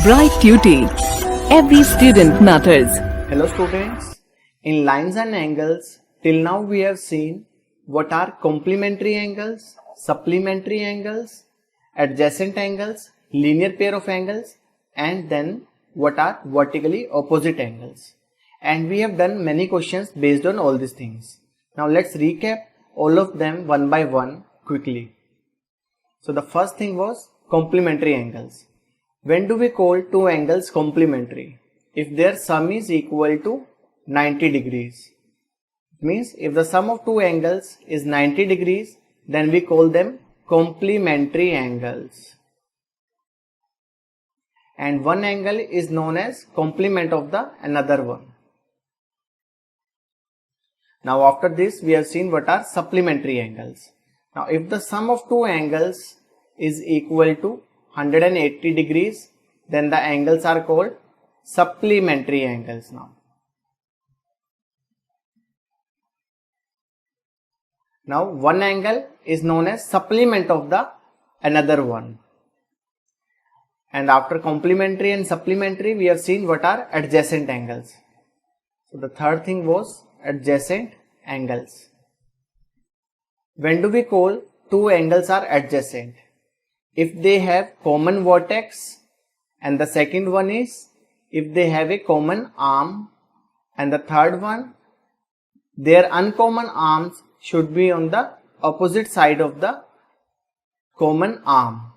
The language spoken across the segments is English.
Bright Tuty. Every student matters. Hello students, in lines and angles, till now we have seen what are complementary angles, supplementary angles, adjacent angles, linear pair of angles, and then what are vertically opposite angles. And we have done many questions based on all these things. Now let's recap all of them one by one quickly. So the first thing was complementary angles. When do we call two angles complementary? If their sum is equal to 90 degrees. It means if the sum of two angles is 90 degrees, then we call them complementary angles. And one angle is known as complement of the another one. Now after this we have seen what are supplementary angles. Now if the sum of two angles is equal to 180 degrees, then the angles are called supplementary angles now. Now one angle is known as supplement of the another one. And after complementary and supplementary we have seen what are adjacent angles. So the third thing was adjacent angles. When do we call two angles are adjacent? If they have common vertex, and the second one is if they have a common arm, and the third one, their uncommon arms should be on the opposite side of the common arm.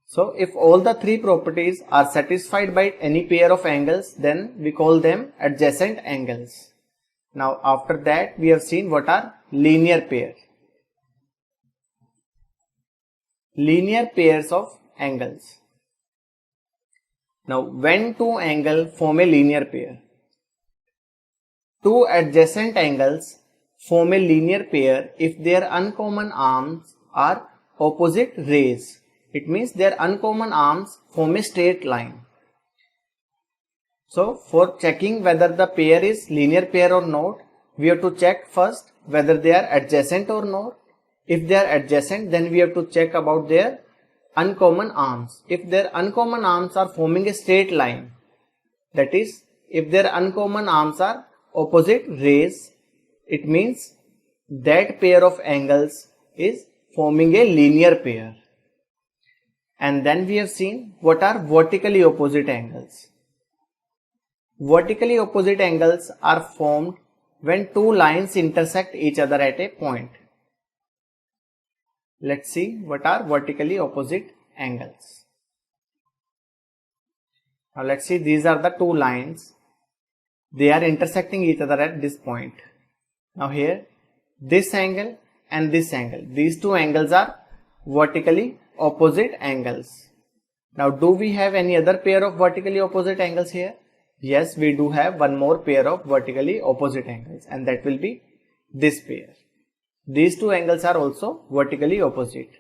So if all the three properties are satisfied by any pair of angles, then we call them adjacent angles. Now after that we have seen what are linear pairs. Linear pairs of angles. Now when two angles form a linear pair? Two adjacent angles form a linear pair if their uncommon arms are opposite rays. It means their uncommon arms form a straight line. So for checking whether the pair is linear pair or not, we have to check first whether they are adjacent or not. If they are adjacent, then we have to check about their uncommon arms. If their uncommon arms are forming a straight line, that is, if their uncommon arms are opposite rays, it means that pair of angles is forming a linear pair. And then we have seen what are vertically opposite angles. Vertically opposite angles are formed when two lines intersect each other at a point. Let's see what are vertically opposite angles. Now let's see, these are the two lines. They are intersecting each other at this point. Now here, this angle and this angle, these two angles are vertically opposite angles. Now do we have any other pair of vertically opposite angles here? Yes, we do have one more pair of vertically opposite angles, and that will be this pair. These two angles are also vertically opposite.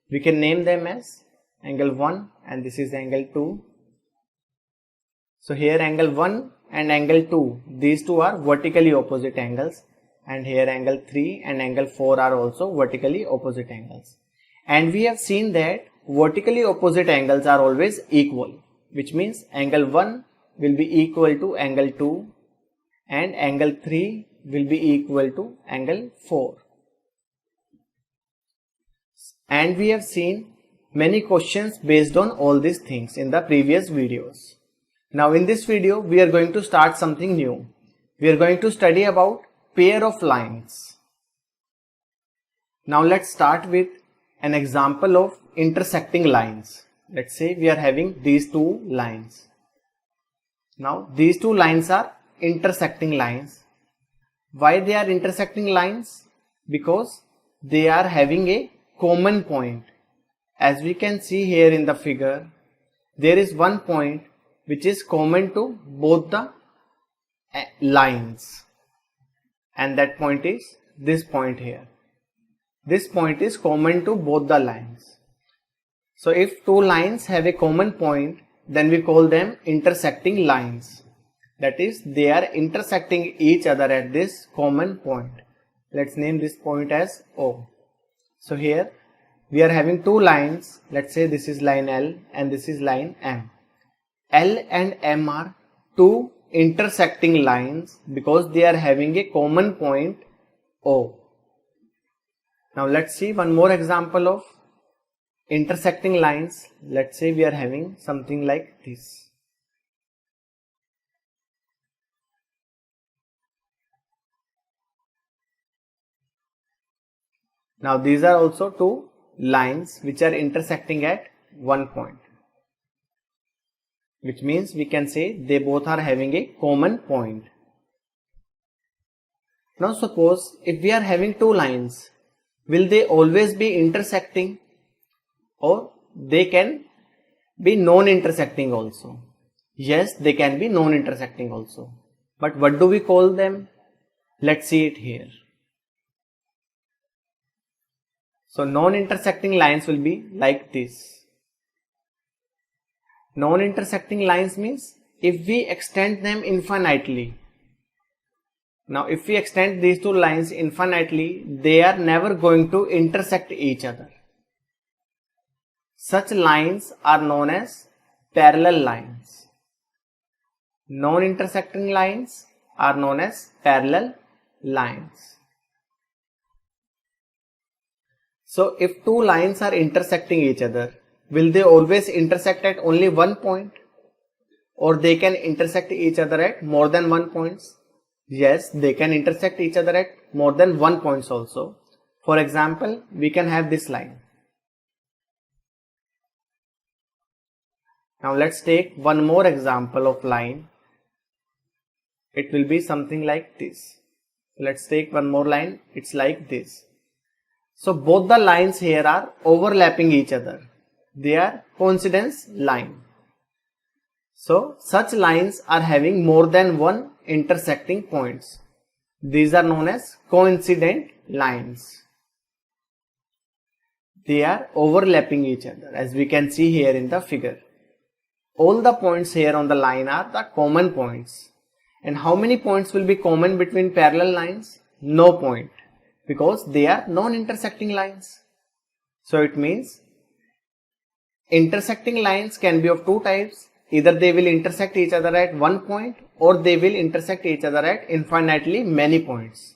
We can name them as angle 1 and this is angle 2. So here angle 1 and angle 2, these two are vertically opposite angles, and here angle 3 and angle 4 are also vertically opposite angles. And we have seen that vertically opposite angles are always equal, which means angle 1 will be equal to angle 2 and angle 3 will be equal to angle 4. And we have seen many questions based on all these things in the previous videos. Now in this video we are going to start something new. We are going to study about pair of lines. Now let's start with an example of intersecting lines. Let's say we are having these two lines. Now these two lines are intersecting lines. Why they are intersecting lines? Because they are having a common point. As we can see here in the figure, there is one point which is common to both the lines, and that point is this point here. This point is common to both the lines. So if two lines have a common point, then we call them intersecting lines. That is, they are intersecting each other at this common point. Let's name this point as O. So here we are having two lines. Let's say this is line L and this is line M. L and M are two intersecting lines because they are having a common point O. Now let's see one more example of intersecting lines. Let's say we are having something like this. Now these are also two lines which are intersecting at one point, which means we can say they both are having a common point. Now suppose if we are having two lines, will they always be intersecting, or they can be non-intersecting also? Yes, they can be non-intersecting also. But what do we call them? Let's see it here. So non-intersecting lines will be like this. Non-intersecting lines means if we extend them infinitely. Now if we extend these two lines infinitely, they are never going to intersect each other. Such lines are known as parallel lines. Non-intersecting lines are known as parallel lines. So if two lines are intersecting each other, will they always intersect at only one point, or they can intersect each other at more than one points? Yes, they can intersect each other at more than one points also. For example, we can have this line. Now let's take one more example of line. It will be something like this. Let's take one more line. It's like this. So both the lines here are overlapping each other. They are coincidence line. So such lines are having more than one intersecting points. These are known as coincident lines. They are overlapping each other, as we can see here in the figure. All the points here on the line are the common points. And how many points will be common between parallel lines? No point, because they are non-intersecting lines. So it means intersecting lines can be of two types. Either they will intersect each other at one point, or they will intersect each other at infinitely many points.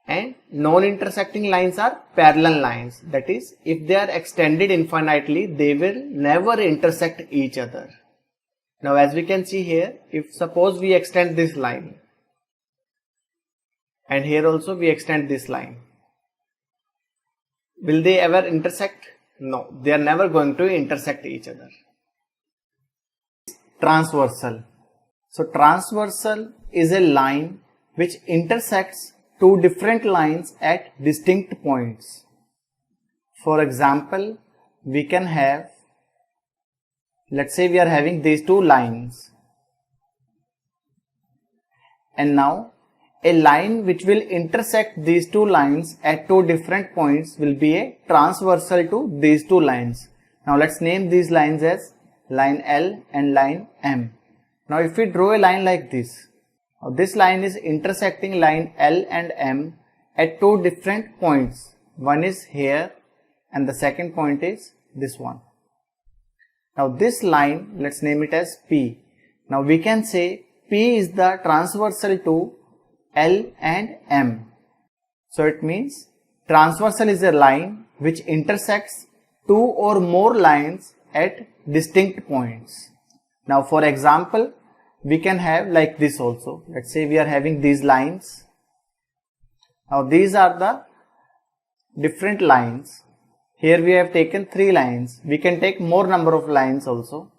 And non-intersecting lines are parallel lines. That is, if they are extended infinitely, they will never intersect each other. Now as we can see here, if suppose we extend this line, and here also we extend this line, will they ever intersect? No, they are never going to intersect each other. Transversal. So transversal is a line which intersects two different lines at distinct points. For example, we can have, let's say we are having these two lines, and now a line which will intersect these two lines at two different points will be a transversal to these two lines. Now let's name these lines as line L and line M. Now if we draw a line like this, this line is intersecting line L and M at two different points. One is here and the second point is this one. Now this line, let's name it as P. Now we can say P is the transversal to L and M. So it means transversal is a line which intersects two or more lines at distinct points. Now for example, we can have like this also. Let's say we are having these lines. Now these are the different lines. Here we have taken three lines. We can take more number of lines also.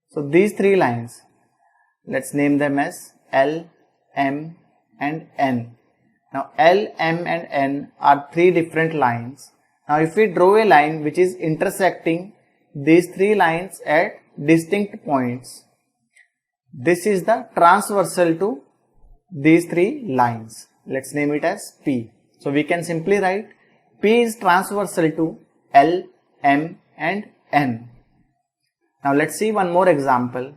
So these three lines, let's name them as L, M and N. Now L, M and N are three different lines. Now if we draw a line which is intersecting these three lines at distinct points, this is the transversal to these three lines. Let's name it as P. So we can simply write P is transversal to L, M and N. Now let's see one more example.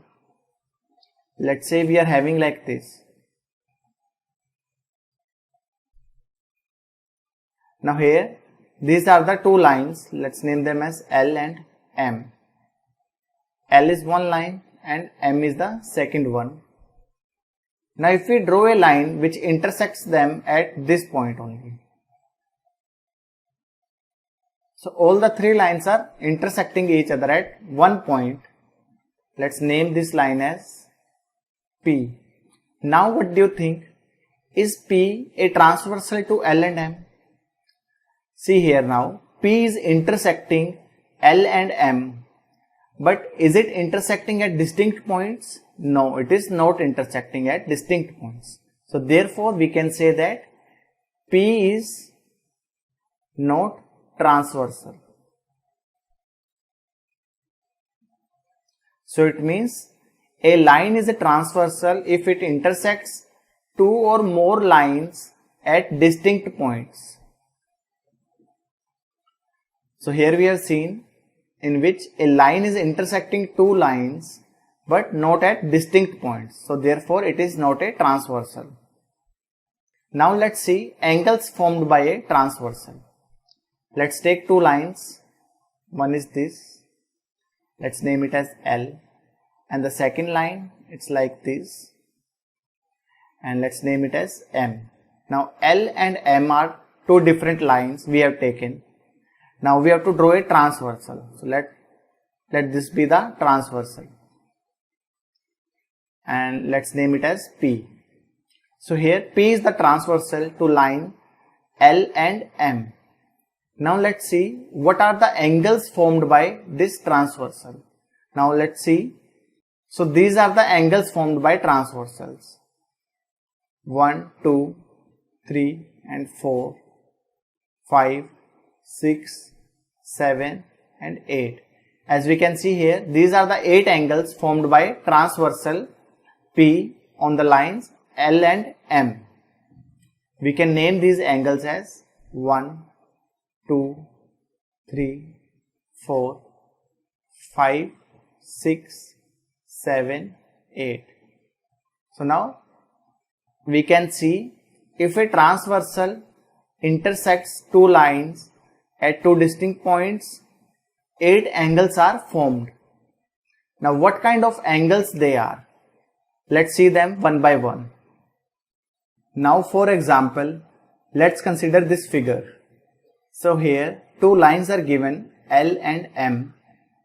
Let's say we are having like this. Now here these are the two lines. Let's name them as L and M. L is one line and M is the second one. Now if we draw a line which intersects them at this point only. So all the three lines are intersecting each other at one point. Let's name this line as P. Now what do you think? Is P a transversal to L and M? See here now, P is intersecting L and M. But is it intersecting at distinct points? No, it is not intersecting at distinct points. So therefore we can say that P is not transversal. So it means a line is a transversal if it intersects two or more lines at distinct points. So here we have seen in which a line is intersecting two lines but not at distinct points. So therefore it is not a transversal. Now let's see angles formed by a transversal. Let's take two lines. One is this. Let's name it as L. And the second line, it's like this. And let's name it as M. Now L and M are two different lines we have taken. Now we have to draw a transversal. So let this be the transversal. And let's name it as P. So here P is the transversal to line L and M. Now let's see what are the angles formed by this transversal. Now let's see. So these are the angles formed by transversals. 1, 2, 3 and 4, 5, 6, 7 and 8. As we can see here, these are the 8 angles formed by transversal P on the lines L and M. We can name these angles as 1, 2, 3, 4, 5, 6, 7, 8. So now we can see if a transversal intersects two lines at two distinct points, 8 angles are formed. Now what kind of angles they are? Let's see them one by one. Now for example, let's consider this figure. So here two lines are given L and M.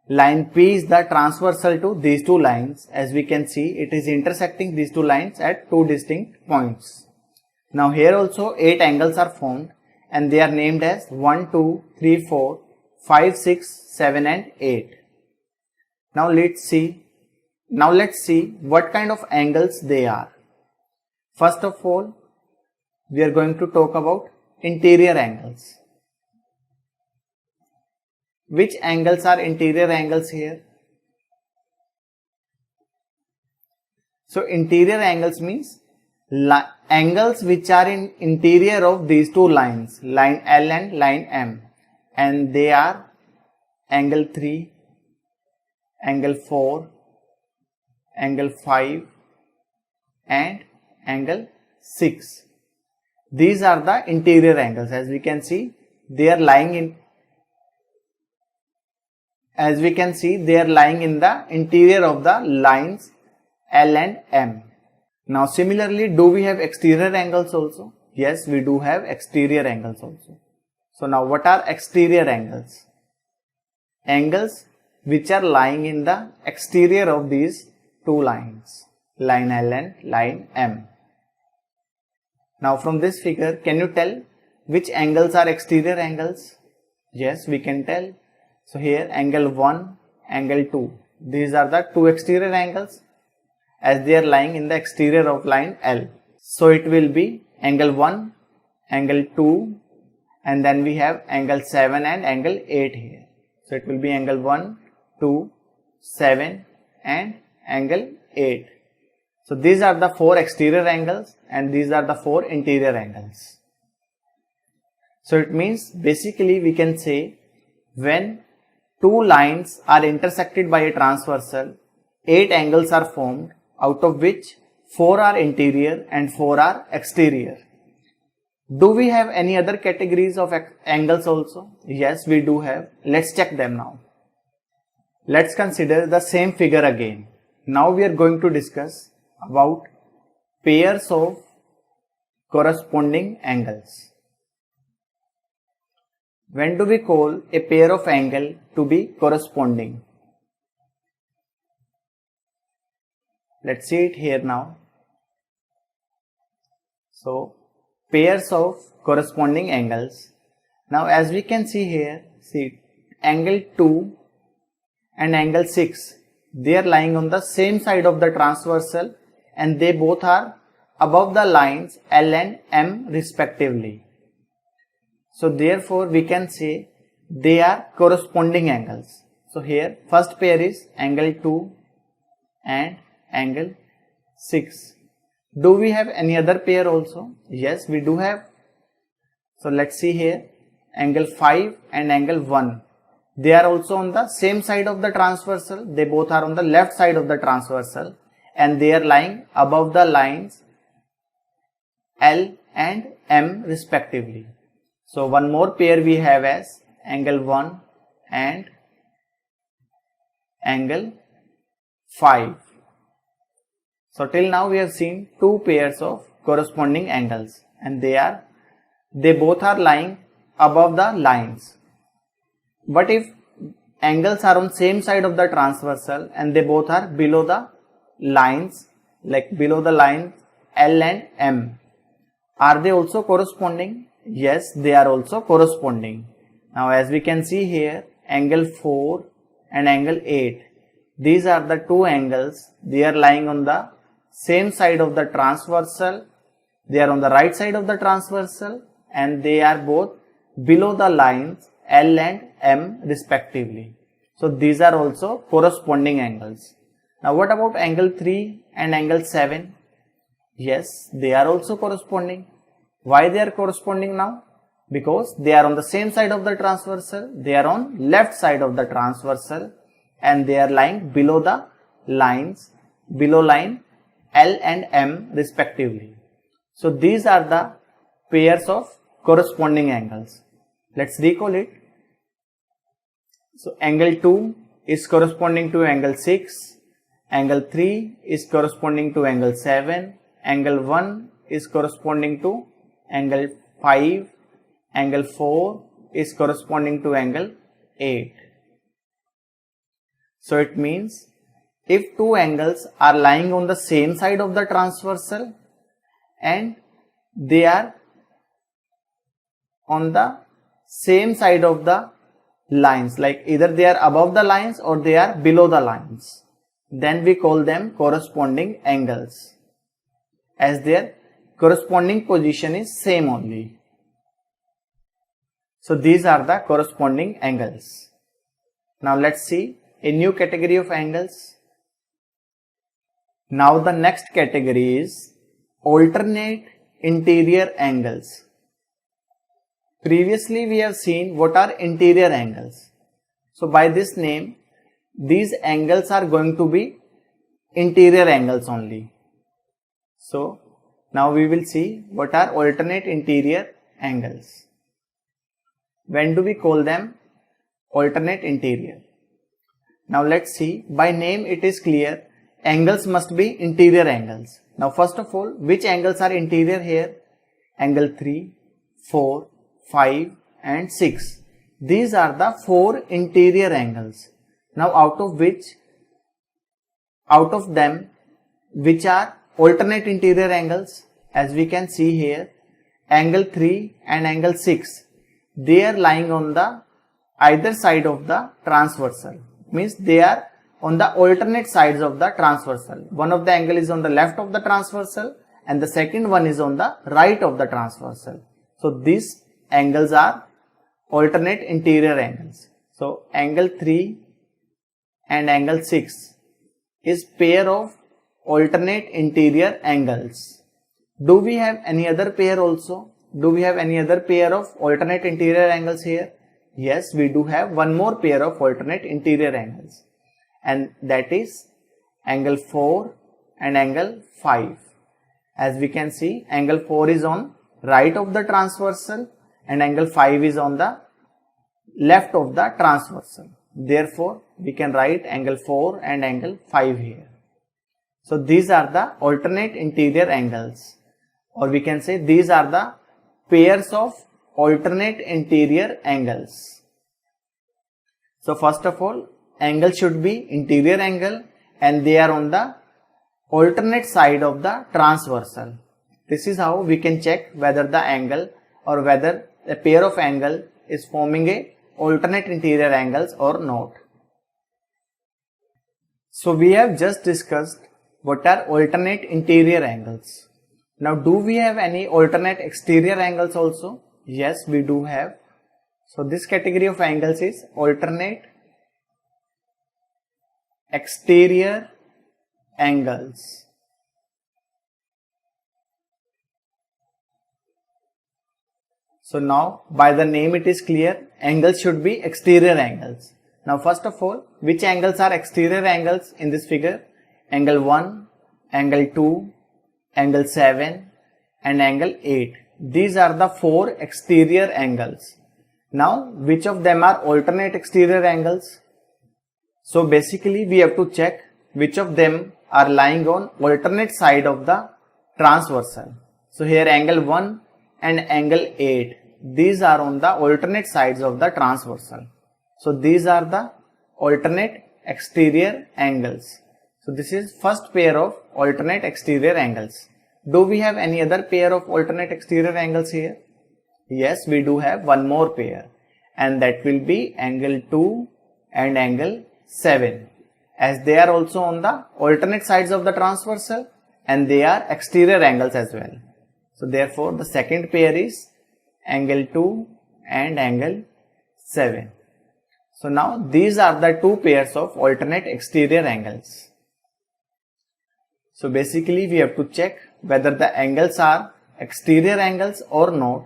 Line P is the transversal to these two lines. As we can see, it is intersecting these two lines at two distinct points. Now here also 8 angles are formed and they are named as 1, 2, 3, 4, 5, 6, 7 and 8. Now let's see what kind of angles they are. First of all, we are going to talk about interior angles. Which angles are interior angles here? So interior angles means angles which are in interior of these two lines, line L and line M, and they are angle 3, angle 4, angle 5 and angle 6. These are the interior angles. As we can see, they are lying in the interior of the lines L and M. Now similarly, do we have exterior angles also? Yes, we do have exterior angles also. So now what are exterior angles? Angles which are lying in the exterior of these two lines, line L and line M. Now from this figure, can you tell which angles are exterior angles? Yes, we can tell. So here angle 1, angle 2. These are the two exterior angles as they are lying in the exterior of line L. So it will be angle 1, angle 2 and then we have angle 7 and angle 8 here. So it will be angle 1, 2, 7 and angle 8. So these are the 4 exterior angles and these are the 4 interior angles. So it means basically we can say when two lines are intersected by a transversal, 8 angles are formed, out of which 4 are interior and 4 are exterior. Do we have any other categories of angles also? Yes, we do have. Let's check them now. Let's consider the same figure again. Now we are going to discuss about pairs of corresponding angles. When do we call a pair of angle to be corresponding? Let's see it here now. So, pairs of corresponding angles. Now as we can see here, see angle 2 and angle 6, they are lying on the same side of the transversal and they both are above the lines L and M respectively. So therefore we can say they are corresponding angles. So here first pair is angle 2 and angle 6. Do we have any other pair also? Yes, we do have. So let's see here, angle 5 and angle 1. They are also on the same side of the transversal. They both are on the left side of the transversal and they are lying above the lines L and M respectively. So one more pair we have as angle 1 and angle 5. So till now we have seen two pairs of corresponding angles and they both are lying above the lines. But if angles are on same side of the transversal and they both are below the lines, like below the lines L and M, are they also corresponding? Yes, they are also corresponding. Now as we can see here, angle 4 and angle 8, these are the two angles. They are lying on the same side of the transversal. They are on the right side of the transversal and they are both below the lines L and M respectively. So these are also corresponding angles. Now what about angle 3 and angle 7? Yes, they are also corresponding. Why they are corresponding now? Because they are on the same side of the transversal. They are on left side of the transversal and they are lying below the lines, below line L and M respectively. So these are the pairs of corresponding angles. Let's recall it. So angle 2 is corresponding to angle 6, angle 3 is corresponding to angle 7, angle 1 is corresponding to angle 5, angle 4 is corresponding to angle 8. So it means if two angles are lying on the same side of the transversal and they are on the same side of the lines, like either they are above the lines or they are below the lines, then we call them corresponding angles, as their corresponding position is same only. So these are the corresponding angles. Now let's see a new category of angles. Now the next category is alternate interior angles. Previously we have seen what are interior angles. So by this name, these angles are going to be interior angles only. So now we will see what are alternate interior angles. When do we call them alternate interior? Now let's see, by name it is clear, angles must be interior angles. Now first of all, which angles are interior here? Angle 3, 4, 5 and 6. These are the four interior angles. Now out of them, which are alternate interior angles? As we can see here, angle 3 and angle 6, they are lying on the either side of the transversal. Means they are on the alternate sides of the transversal. One of the angle is on the left of the transversal and the second one is on the right of the transversal. So these angles are alternate interior angles. So angle 3 and angle 6 is pair of alternate interior angles. Do we have any other pair also? Do we have any other pair of alternate interior angles here? Yes, we do have one more pair of alternate interior angles, and that is angle 4 and angle 5. As we can see, angle 4 is on right of the transversal and angle 5 is on the left of the transversal. Therefore, we can write angle 4 and angle 5 here. So these are the alternate interior angles, or we can say these are the pairs of alternate interior angles. So first of all, angle should be interior angle and they are on the alternate side of the transversal. This is how we can check whether the angle or whether a pair of angle is forming a alternate interior angles or not. So we have just discussed what are alternate interior angles. Now do we have any alternate exterior angles also? Yes, we do have. So this category of angles is alternate exterior angles. So now by the name it is clear, angles should be exterior angles. Now first of all, which angles are exterior angles in this figure? Angle 1, angle 2, angle 7 and angle 8. These are the 4 exterior angles. Now which of them are alternate exterior angles? So basically we have to check which of them are lying on alternate side of the transversal. So here angle 1 and angle 8, these are on the alternate sides of the transversal. So these are the alternate exterior angles. So this is first pair of alternate exterior angles. Do we have any other pair of alternate exterior angles here? Yes, we do have one more pair, and that will be angle 2 and angle 7, as they are also on the alternate sides of the transversal and they are exterior angles as well. So therefore the second pair is angle 2 and angle 7. So now these are the two pairs of alternate exterior angles. So basically we have to check whether the angles are exterior angles or not,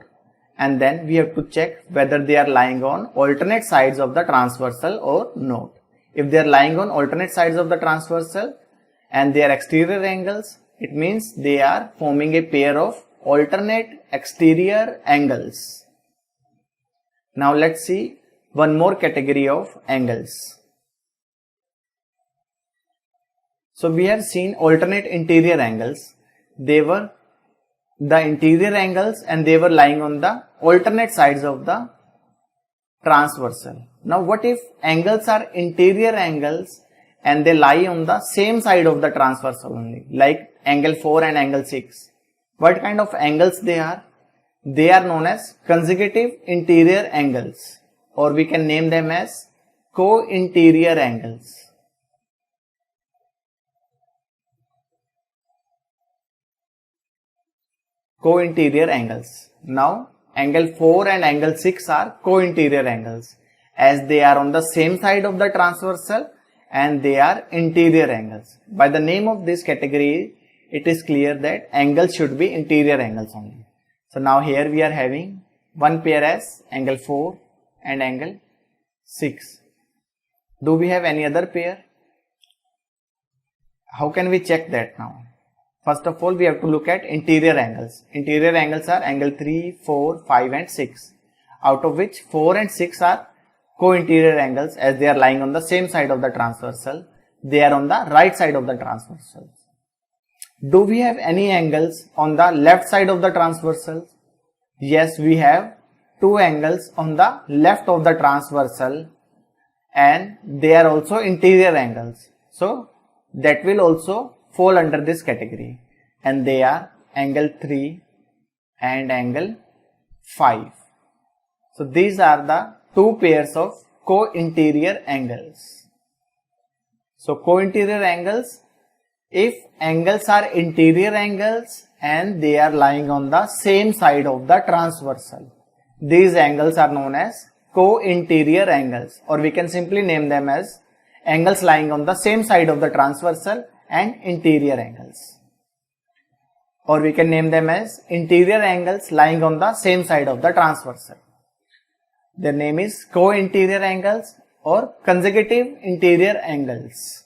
and then we have to check whether they are lying on alternate sides of the transversal or not. If they are lying on alternate sides of the transversal and they are exterior angles, it means they are forming a pair of alternate exterior angles. Now let's see one more category of angles. So we have seen alternate interior angles. They were the interior angles and they were lying on the alternate sides of the transversal. Now what if angles are interior angles and they lie on the same side of the transversal only, like angle 4 and angle 6? What kind of angles they are? They are known as consecutive interior angles, or we can name them as co-interior angles. Co-interior angles. Now angle 4 and angle 6 are co-interior angles, as they are on the same side of the transversal and they are interior angles. By the name of this category, it is clear that angles should be interior angles only. So now here we are having one pair as angle 4 and angle 6. Do we have any other pair? How can we check that now? First of all, we have to look at interior angles. Interior angles are angle 3, 4, 5 and 6, out of which 4 and 6 are co-interior angles, as they are lying on the same side of the transversal. They are on the right side of the transversal. Do we have any angles on the left side of the transversal? Yes, we have two angles on the left of the transversal and they are also interior angles. So that will also fall under this category, and they are angle 3 and angle 5. So these are the two pairs of co-interior angles. So co-interior angles, if angles are interior angles and they are lying on the same side of the transversal, these angles are known as co-interior angles, or we can simply name them as angles lying on the same side of the transversal and interior angles, or we can name them as interior angles lying on the same side of the transversal. Their name is co-interior angles or consecutive interior angles.